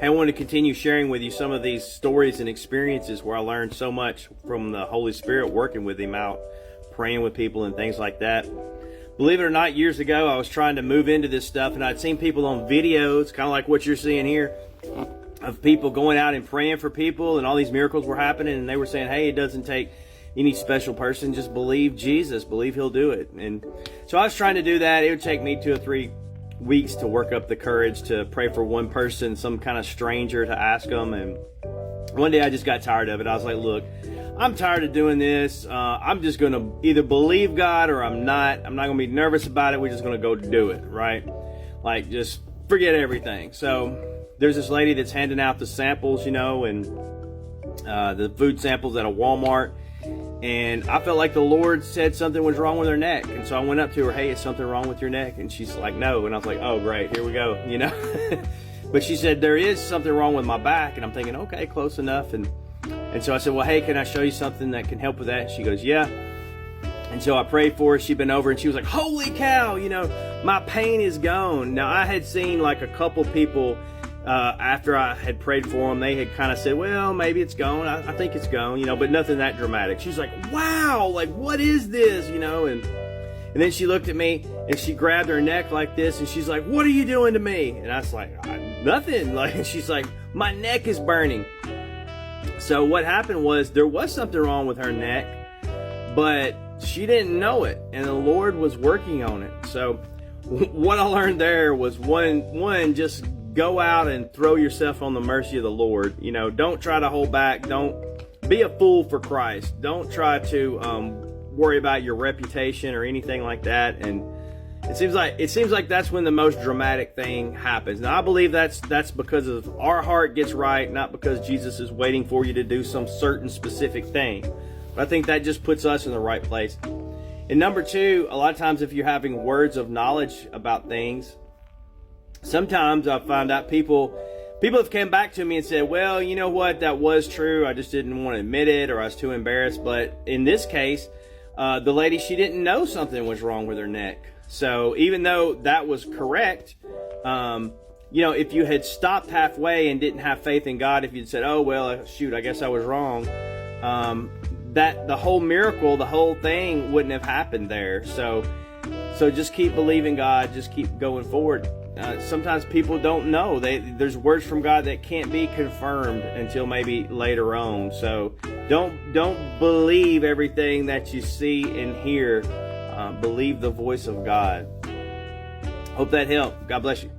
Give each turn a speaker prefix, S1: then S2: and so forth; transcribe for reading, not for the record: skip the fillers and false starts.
S1: Hey, I want to continue sharing with you some of these stories and experiences where I learned so much from the Holy Spirit, working with Him out, praying with people and things like that. Believe it or not, years ago, I was trying to move into this stuff, and I'd seen people on videos, kind of like what you're seeing here, of people going out and praying for people, and all these miracles were happening, and they were saying, hey, it doesn't take any special person, just believe Jesus, believe He'll do it. And so I was trying to do that. It would take me 2 or 3 weeks to work up the courage to pray for one person, some kind of stranger, to ask them. And one day I just got tired of it. I was like, look, I'm tired of doing this. I'm just going to either believe God or I'm not. I'm not going to be nervous about it. We're just going to go do it, right? Like, just forget everything. So there's this lady that's handing out the samples, and the food samples at a Walmart. And I felt like the Lord said something was wrong with her neck. And so I went up to her, hey, is something wrong with your neck? And she's like, no. And I was like, oh, great, here we go, But she said, there is something wrong with my back. And I'm thinking, okay, close enough. And so I said, well, hey, can I show you something that can help with that? And she goes, yeah. And so I prayed for her. She'd been over and she was like, holy cow, my pain is gone. Now, I had seen like a couple people after I had prayed for them, they had kind of said, well, maybe it's gone. I think it's gone, but nothing that dramatic. She's like, wow, like, what is this, and then she looked at me and she grabbed her neck like this and she's like, what are you doing to me? And I was like, nothing. Like, she's like, my neck is burning. So what happened was there was something wrong with her neck, but she didn't know it, and the Lord was working on it. So what I learned there was one, just go out and throw yourself on the mercy of the Lord. Don't try to hold back. Don't be a fool for Christ. Don't try to worry about your reputation or anything like that. And it seems like that's when the most dramatic thing happens. Now, I believe that's because of our heart gets right, not because Jesus is waiting for you to do some certain specific thing. But I think that just puts us in the right place. And number 2, a lot of times if you're having words of knowledge about things, sometimes I find out people have come back to me and said, well, you know what, that was true. I just didn't want to admit it, or I was too embarrassed. But in this case, the lady, she didn't know something was wrong with her neck. So even though that was correct, if you had stopped halfway and didn't have faith in God, if you'd said, oh, well, shoot, I guess I was wrong, that the whole miracle, the whole thing wouldn't have happened there. So just keep believing God, just keep going forward. Sometimes people don't know. There's words from God that can't be confirmed until maybe later on. So don't believe everything that you see and hear. Believe the voice of God. Hope that helped. God bless you.